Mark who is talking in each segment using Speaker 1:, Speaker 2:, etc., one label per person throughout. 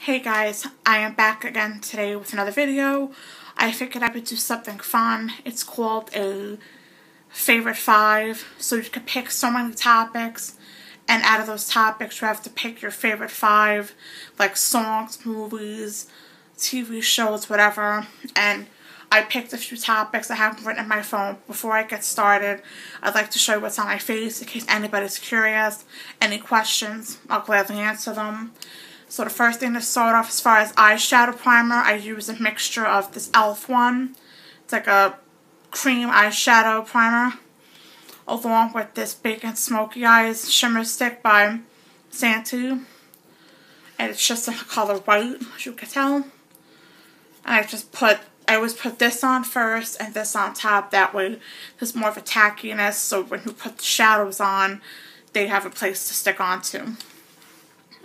Speaker 1: Hey guys, I am back again today with another video. I figured I would do something fun. It's called a favorite 5. So you could pick so many topics, and out of those topics you have to pick your favorite 5, like songs, movies, TV shows, whatever. And I picked a few topics I haven't written in my phone. Before I get started, I'd like to show you what's on my face in case anybody's curious. Any questions, I'll gladly answer them. So the first thing to start off, as far as eyeshadow primer, I use a mixture of this e.l.f. one. It's like a cream eyeshadow primer, along with this Big and Smoky Eyes shimmer stick by Santee. And it's just in the color white, as you can tell. And I always put this on first and this on top. That way there's more of a tackiness, so when you put the shadows on, they have a place to stick onto.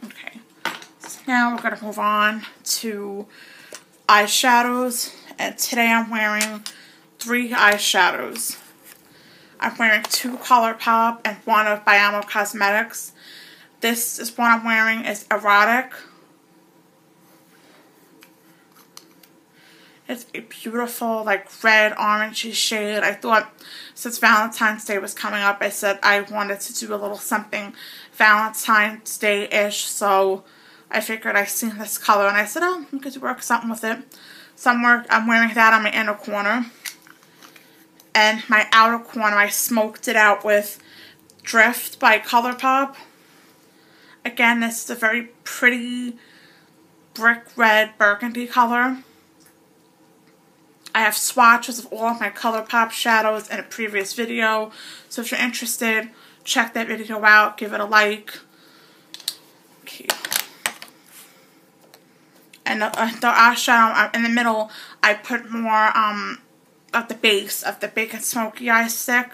Speaker 1: Okay. Now we're going to move on to eyeshadows, and today I'm wearing 3 eyeshadows. I'm wearing 2 ColourPop and 1 of By Cosmetics. This is one I'm wearing is Erotic. It's a beautiful like red orangey shade. I thought since Valentine's Day was coming up, I said I wanted to do a little something Valentine's Day-ish, so I figured I seen this color and I said, oh, we could work something with it. So I'm wearing that on my inner corner. And my outer corner, I smoked it out with Drift by ColourPop. Again, this is a very pretty brick red burgundy color. I have swatches of all of my ColourPop shadows in a previous video. So if you're interested, check that video out. Give it a like. Okay. And the eyeshadow in the middle, I put more of the base of the Big and Smoky Eye stick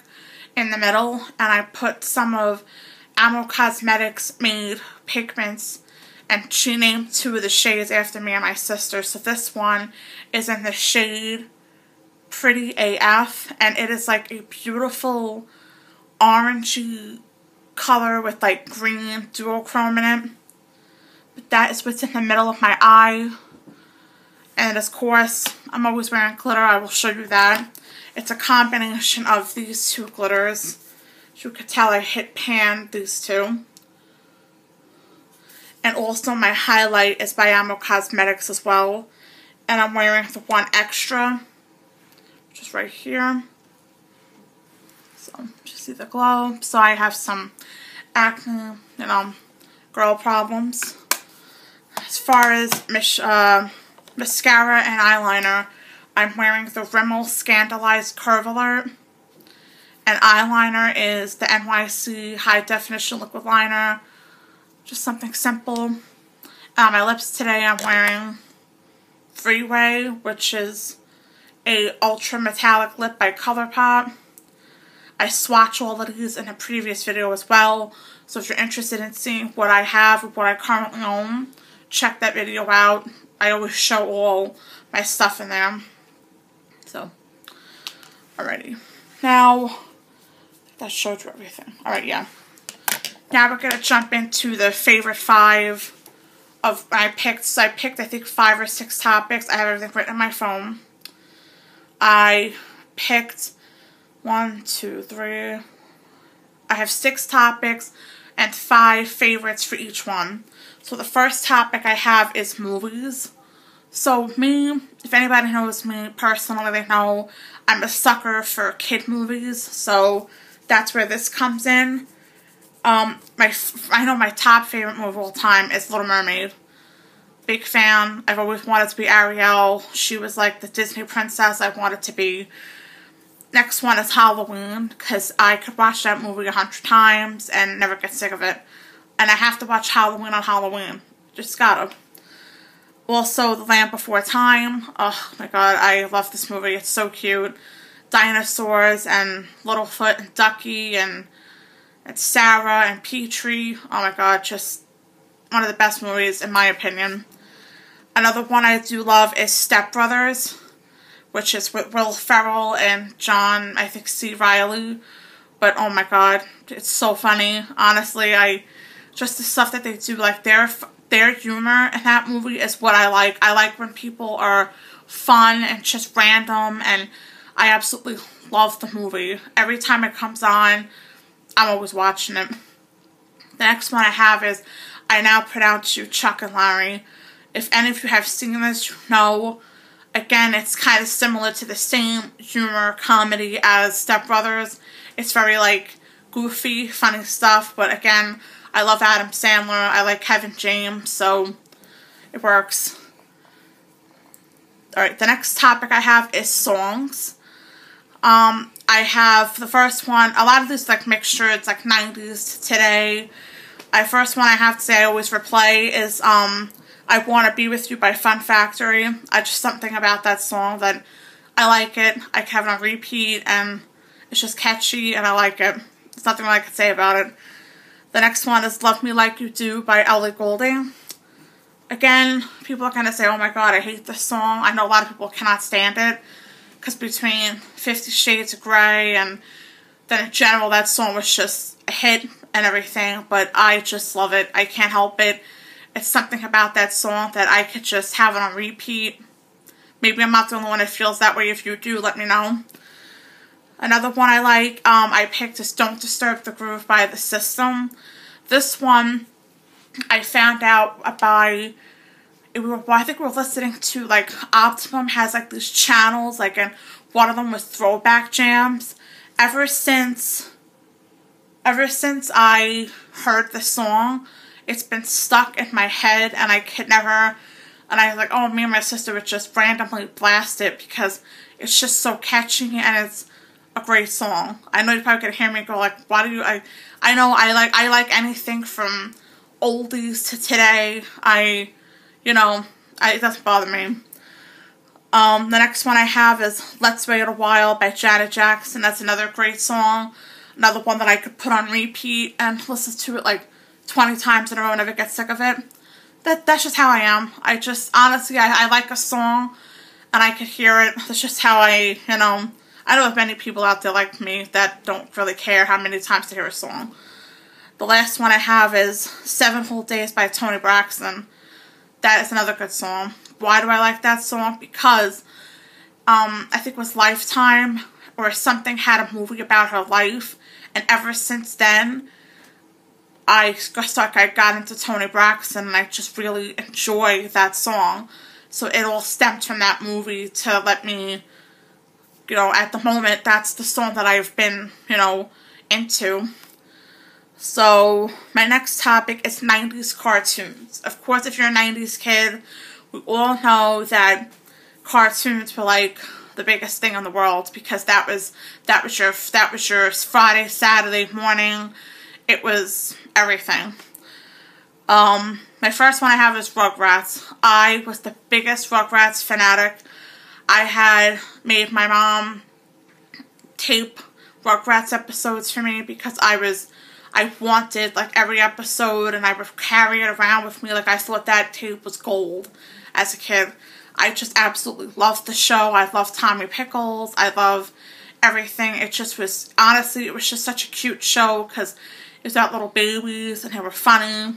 Speaker 1: in the middle, and I put some of By Cosmetics made pigments, and she named 2 of the shades after me and my sister. So this one is in the shade Pretty AF, and it is like a beautiful orangey color with like green duochrome in it. But that is what's in the middle of my eye. And of course, I'm always wearing glitter. I will show you that. It's a combination of these 2 glitters. As you can tell, I hit pan these 2. And also my highlight is by Cosmetics as well. And I'm wearing the 1 extra, which is right here. So, you see the glow. So I have some acne, girl problems. As far as mascara and eyeliner, I'm wearing the Rimmel Scandalized Curve Alert. And eyeliner is the NYC High Definition Liquid Liner. Just something simple. My lips today, I'm wearing Freeway, which is a ultra metallic lip by ColourPop. I swatch all of these in a previous video as well. So if you're interested in seeing what I have or what I currently own, check that video out. I always show all my stuff in there. So, alrighty. Now, that showed you everything. Alright, yeah. Now we're going to jump into the favorite 5 of I picked. So I picked, I think, 5 or 6 topics. I have everything written in my phone. I picked 1, 2, 3. I have 6 topics and 5 favorites for each one. So the first topic I have is movies. So me, if anybody knows me personally, they know I'm a sucker for kid movies. So that's where this comes in. I know my top favorite movie of all time is Little Mermaid. Big fan. I've always wanted to be Ariel. She was like the Disney princess I wanted to be. Next one is Halloween, because I could watch that movie 100 times and never get sick of it. And I have to watch Halloween on Halloween. Just gotta. Also, The Land Before Time. Oh my god, I love this movie. It's so cute. Dinosaurs and Littlefoot and Ducky and Sarah and Petrie. Oh my god, just one of the best movies in my opinion. Another one I do love is Step Brothers, which is with Will Ferrell and John, I think, C. Reilly. But oh my god, it's so funny. Honestly, just the stuff that they do, like their humor in that movie is what I like. I like when people are fun and just random, and I absolutely love the movie. Every time it comes on, I'm always watching it. The next one I have is I Now Pronounce You, Chuck and Larry. If any of you have seen this, you know. Again, it's kind of similar to the same humor comedy as Step Brothers. It's very, like, goofy, funny stuff. But again, I love Adam Sandler. I like Kevin James, so it works. Alright, the next topic I have is songs. I have the first one. A lot of these, like, mixture. It's, like, 90s to today. First one I have to say I always replay is, I Want to Be With You by Fun Factory. Just something about that song that I like it. I have it on repeat, and it's just catchy, and I like it. There's nothing I can say about it. The next one is Love Me Like You Do by Ellie Goulding. Again, people are going to say, oh my god, I hate this song. I know a lot of people cannot stand it, because between 50 Shades of Grey and then in general, that song was just a hit and everything, but I just love it. I can't help it. It's something about that song that I could just have it on repeat. Maybe I'm not the only one that feels that way. If you do, let me know. Another one I like, I picked is Don't Disturb the Groove by The System. This one, I found out by, I think we were listening to, like, Optimum has, like, these channels, like, and one of them was Throwback Jams. Ever since I heard the song, it's been stuck in my head, and I could never, and I was like, oh, me and my sister would just randomly blast it, because it's just so catchy, and it's a great song. I know you probably could hear me go like, why do you, I know I like anything from oldies to today. It doesn't bother me. The next one I have is Let's Wait a While by Janet Jackson. That's another great song. Another one that I could put on repeat and listen to it like 20 times in a row and never get sick of it. That's just how I am. Honestly, I like a song and I could hear it. That's just how I know of many people out there like me that don't really care how many times they hear a song. The last one I have is 7 Whole Days by Toni Braxton. That is another good song. Why do I like that song? Because I think it was Lifetime or something had a movie about her life, and ever since then I got into Toni Braxton, and I just really enjoy that song. So it all stemmed from that movie to let me, at the moment, that's the song that I've been, into. So my next topic is 90s cartoons. Of course, if you're a 90s kid, we all know that cartoons were like the biggest thing in the world, because that was your Friday, Saturday morning. It was everything. My first one I have is Rugrats. I was the biggest Rugrats fanatic. I had made my mom tape Rugrats episodes for me because I wanted like every episode, and I would carry it around with me. Like, I thought that tape was gold as a kid. I just absolutely loved the show. I loved Tommy Pickles. I love everything. It just was, honestly, it was just such a cute show because it was about little babies and they were funny.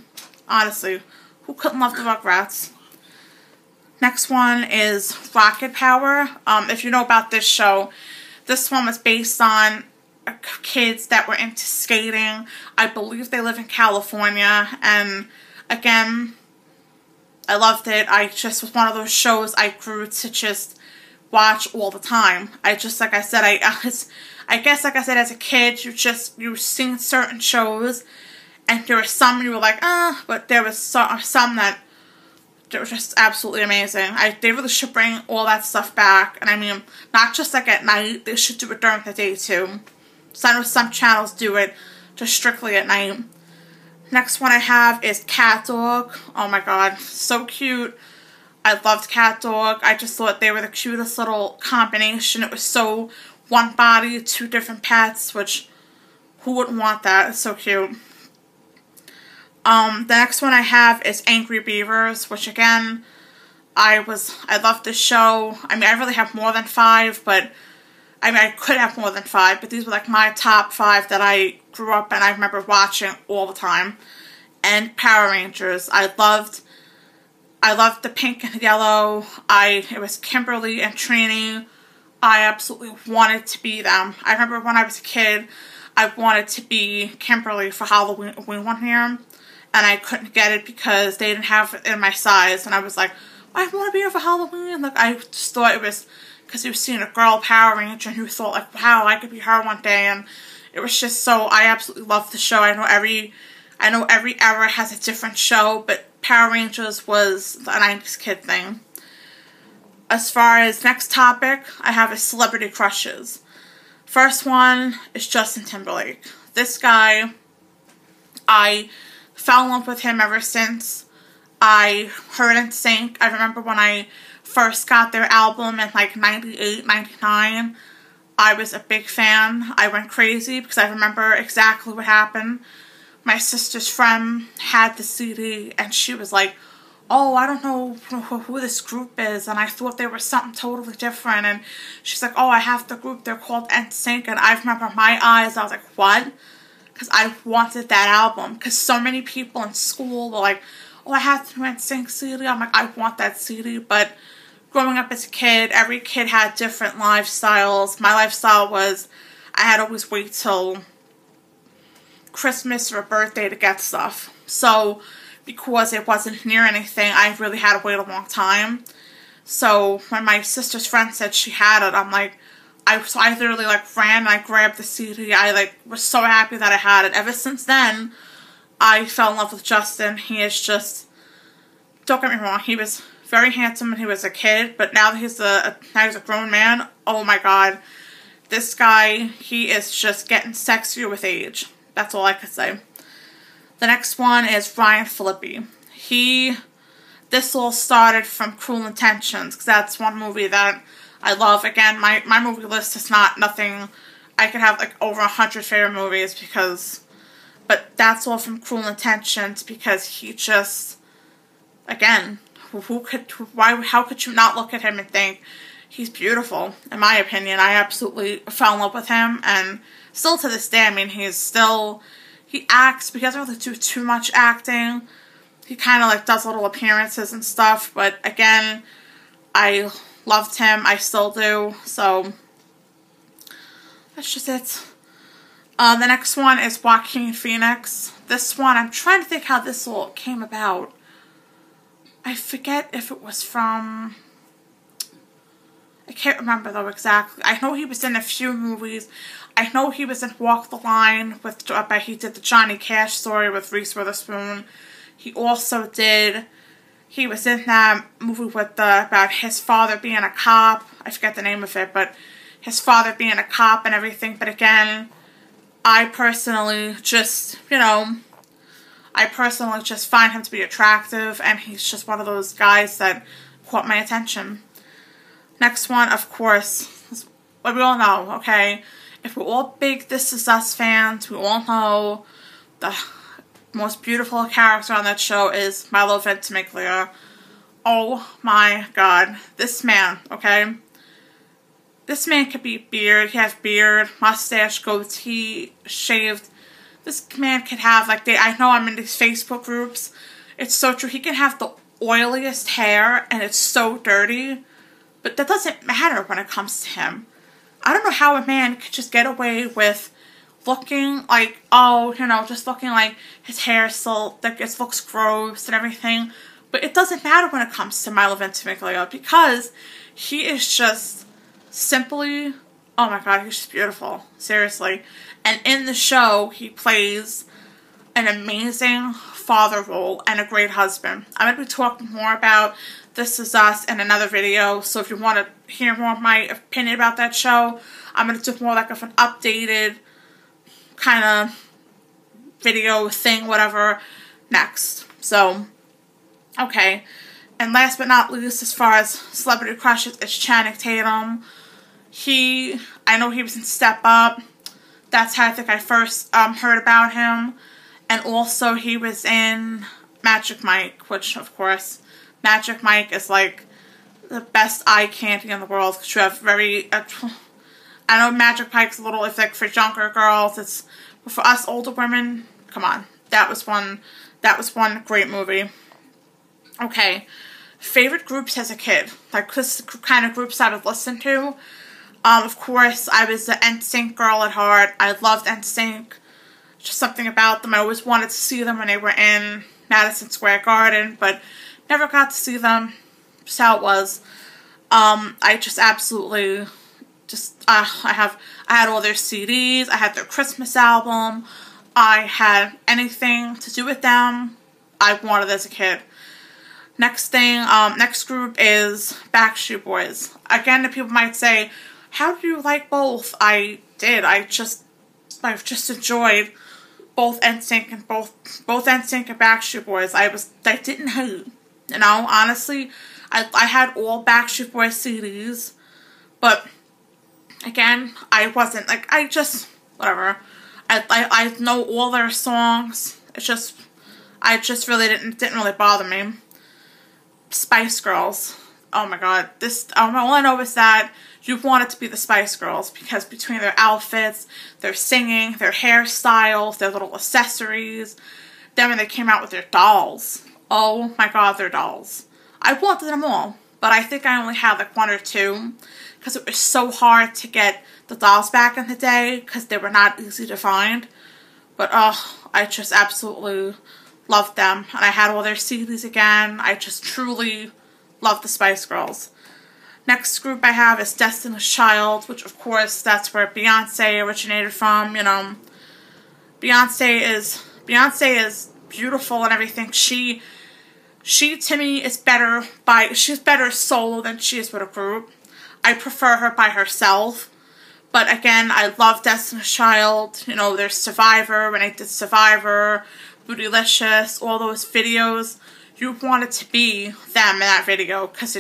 Speaker 1: Honestly, who couldn't love the Rugrats? Next one is Rocket Power. If you know about this show, this one was based on kids that were into skating. I believe they live in California, and again, I loved it. I just was one of those shows I grew to just watch all the time. I guess like I said, as a kid, you seen certain shows, and there were some you were like, but there was some that they were just absolutely amazing. They really should bring all that stuff back, and I mean, not just like at night, they should do it during the day too. So I know some channels do it just strictly at night. Next one I have is Cat Dog. Oh my god, so cute. I loved Cat Dog. I just thought they were the cutest little combination. It was so one body, 2 different pets, which who wouldn't want that? It's so cute. The next one I have is Angry Beavers, which again, I loved this show. I mean, I really have more than 5, but I mean, I could have more than 5, but these were like my top 5 that I grew up and I remember watching all the time. And Power Rangers. I loved I loved the pink and yellow. It was Kimberly and Trini. I absolutely wanted to be them. I remember when I was a kid, I wanted to be Kimberly for Halloween one year, and I couldn't get it because they didn't have it in my size, and I was like, I want to be here for Halloween. Like, I just thought it was because you were seeing a girl Power Ranger, and you thought, like, wow, I could be her one day, and it was just so, I absolutely loved the show. I know every era has a different show, but Power Rangers was a 90s kid thing. As far as next topic, I have is celebrity crushes. First one is Justin Timberlake. This guy, I fell in love with him ever since I heard NSYNC. I remember when I first got their album in like 98, 99. I was a big fan. I went crazy because I remember exactly what happened. My sister's friend had the CD and she was like, oh, I don't know who this group is, and I thought they were something totally different, and she's like, oh, I have the group, they're called NSYNC, and I remember my eyes, I was like, what? Because I wanted that album, because so many people in school were like, oh, I have the NSYNC CD, I'm like, I want that CD, but growing up as a kid, every kid had different lifestyles. My lifestyle was, I had to always wait till Christmas or a birthday to get stuff, so because it wasn't near anything, I really had to wait a long time. So when my sister's friend said she had it, I'm like, I literally like ran and I grabbed the CD. I like was so happy that I had it. Ever since then, I fell in love with Justin. He is just, don't get me wrong, he was very handsome when he was a kid, but now that he's a grown man, oh my god, this guy, he is just getting sexier with age. That's all I could say. The next one is Ryan Phillippe. This all started from Cruel Intentions, because that's one movie that I love. Again, my movie list is nothing. I could have like over 100 favorite movies but that's all from Cruel Intentions, because he just, again, how could you not look at him and think he's beautiful? In my opinion, I absolutely fell in love with him, and still to this day, I mean, he acts, but he doesn't really do too much acting. He kind of like does little appearances and stuff, but again, I loved him. I still do, so that's just it. The next one is Joaquin Phoenix. This one, I'm trying to think how this all came about. I forget if it was from, I can't remember though exactly. I know he was in a few movies. I know he was in Walk the Line with, he did the Johnny Cash story with Reese Witherspoon. He also he was in that movie with about his father being a cop. I forget the name of it, but his father being a cop and everything. But again, I personally just, find him to be attractive, and he's just one of those guys that caught my attention. Next one, of course, is what we all know, okay? If we're all big This Is Us fans, we all know the most beautiful character on that show is Milo Ventimiglia. Oh my god. This man, okay? This man could be beard. He has beard, mustache, goatee, shaved. This man could have, like, I know I'm in these Facebook groups. It's so true. He can have the oiliest hair, and it's so dirty. But that doesn't matter when it comes to him. I don't know how a man could just get away with looking like, just looking like his hair still, like, it looks gross and everything. But it doesn't matter when it comes to Milo Ventimiglia, because he is just simply, oh my god, he's just beautiful. Seriously. And in the show, he plays an amazing father role and a great husband. I'm going to be talking more about This Is Us in another video, so if you want to hear more of my opinion about that show, I'm going to do more like of an updated kind of video thing, whatever, next. So, okay. And last but not least, as far as celebrity crushes, it's Channing Tatum. I know he was in Step Up. That's how I think I first heard about him. And also he was in Magic Mike, which of course, Magic Mike is like the best eye candy in the world, because you have I know Magic Mike's a little, it's like for younger girls, but for us older women, come on. That was one great movie. Okay, favorite groups as a kid. Like, this is the kind of groups I would listen to. Of course, I was an NSYNC girl at heart. I loved NSYNC. Just something about them. I always wanted to see them when they were in Madison Square Garden, but never got to see them. Just how it was. I just absolutely I had all their CDs. I had their Christmas album. I had anything to do with them I wanted as a kid. Next group is Backstreet Boys. Again, the people might say, how do you like both? I did. I've just enjoyed both NSYNC and both NSYNC and Backstreet Boys. I didn't hate. You know, honestly, I had all Backstreet Boys CDs, but again, I wasn't like, whatever. I know all their songs. I just really didn't really bother me. Spice Girls. Oh my god. All I know is that you wanted to be the Spice Girls because between their outfits, their singing, their hairstyles, their little accessories, then when they came out with their dolls. Oh my god, their dolls. I wanted them all, but I think I only had like one or two because it was so hard to get the dolls back in the day because they were not easy to find. But I just absolutely loved them, and I had all their CDs again. I just truly loved the Spice Girls. Next group I have is Destiny's Child, which of course that's where Beyonce originated from. You know, Beyonce is beautiful and everything. She to me is better she's better solo than she is with a group. I prefer her by herself. But again, I love Destiny's Child. You know, there's Survivor, when I did Survivor, Bootylicious, all those videos. You wanted to be them in that video because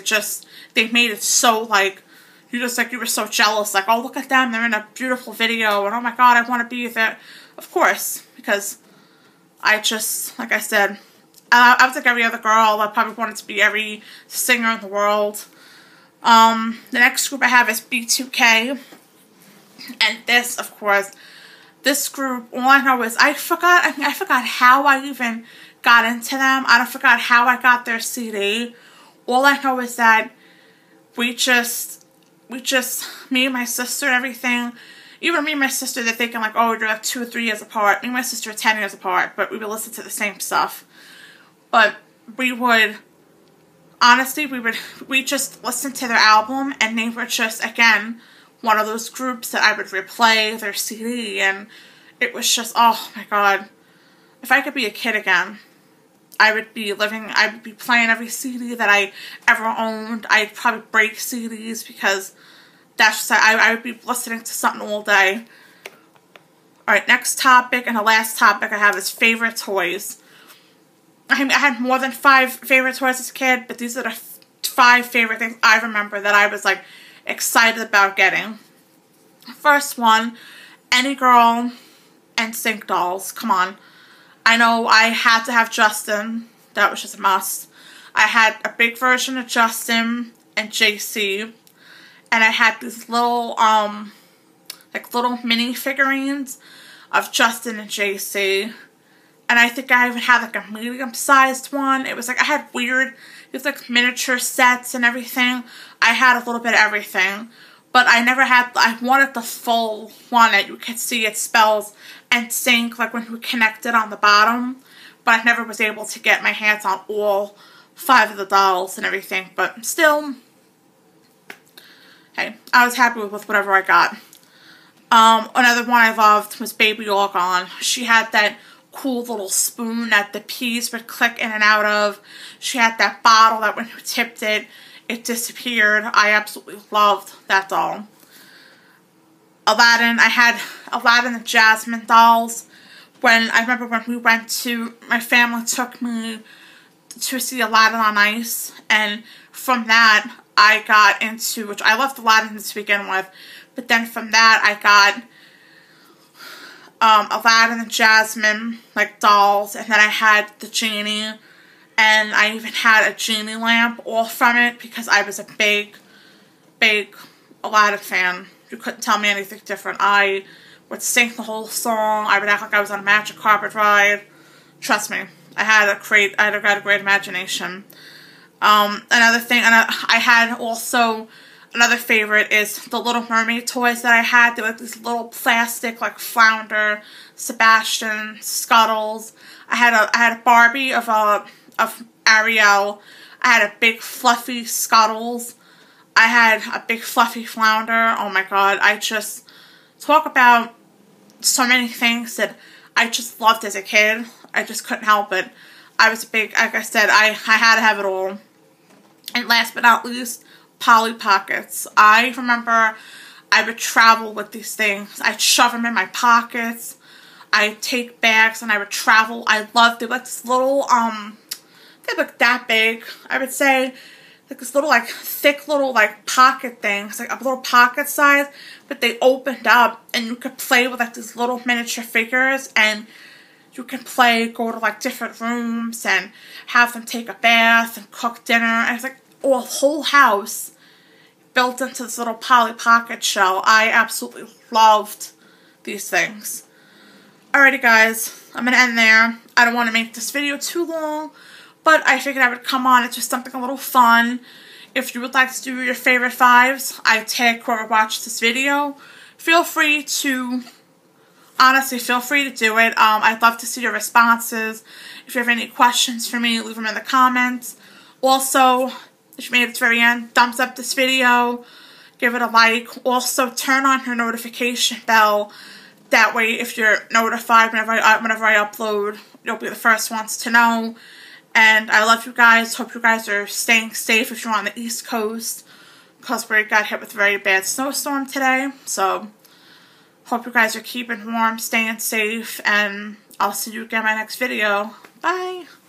Speaker 1: they made it so like, you were so jealous. Like, oh, look at them, they're in a beautiful video, and oh my god, I want to be there. Of course, because like I said, I was like every other girl. I probably wanted to be every singer in the world. The next group I have is B2K. And this, of course, this group, all I know is I forgot how I even got into them. I forgot how I got their CD. All I know is that we just, me and my sister and everything, even me and my sister, they're thinking like, oh, you're like 2 or 3 years apart. Me and my sister are 10 years apart, but we would listen to the same stuff. But we just listened to their album, and they were just, again, one of those groups that I would replay their CD, and it was just, oh my god. If I could be a kid again, I would be playing every CD that I ever owned. I'd probably break CDs because that's just, I would be listening to something all day. Alright, next topic, and the last topic I have is favorite toys. I had more than 5 favorite toys as a kid, but these are the 5 favorite things I remember that I was like excited about getting. First one, any girl NSYNC dolls. Come on. I know I had to have Justin. That was just a must. I had a big version of Justin and JC, and I had these little little mini figurines of Justin and JC. And I think I even had like a medium-sized one. It was like, I had it was like miniature sets and everything. I had a little bit of everything. But I wanted the full one that you could see it spells NSYNC, like when you connect it on the bottom. But I never was able to get my hands on all 5 of the dolls and everything. But still, hey, I was happy with whatever I got. Another one I loved was Baby All Gone. She had that cool little spoon that the peas would click in and out of. She had that bottle that when you tipped it, it disappeared. I absolutely loved that doll. Aladdin, I had Aladdin and Jasmine dolls. I remember when we went to, my family took me to see Aladdin on Ice, and from that I got into, which I loved Aladdin to begin with, but then from that I got Aladdin and Jasmine, like, dolls, and then I had the genie, and I even had a genie lamp, all from it, because I was a big Aladdin fan. You couldn't tell me anything different. I would sing the whole song. I would act like I was on a magic carpet ride. Trust me, I had a great imagination. Another thing, and I had also, another favorite is the Little Mermaid toys that I had. They were like these little plastic, like Flounder, Sebastian, Scuttles. I had a Barbie of Ariel. I had a big fluffy Scuttles. I had a big fluffy Flounder. Oh my god, I just talk about so many things that I just loved as a kid. I just couldn't help it. I was a big, like I said, I had to have it all. And last but not least, Polly Pockets. I remember I would travel with these things. I'd shove them in my pockets. I'd take bags and I would travel. I loved it. Like this little, they look that big, I would say. Like this little, like, thick little, like, pocket things. Like a little pocket size. But they opened up and you could play with, like, these little miniature figures. And you can play, go to, like, different rooms and have them take a bath and cook dinner. And it's like a whole house built into this little Polly Pocket shell. I absolutely loved these things. Alrighty guys, I'm going to end there. I don't want to make this video too long, but I figured I would come on. It's just something a little fun. If you would like to do your favorite 5's, I tag whoever watched this video. Feel free to, honestly, feel free to do it. I'd love to see your responses. If you have any questions for me, leave them in the comments. Also, if you made it to the very end, thumbs up this video. Give it a like. Also, turn on your notification bell. That way, if you're notified whenever I upload, you'll be the first ones to know. And I love you guys. Hope you guys are staying safe if you're on the East Coast, because we got hit with a very bad snowstorm today. So, hope you guys are keeping warm, staying safe, and I'll see you again in my next video. Bye!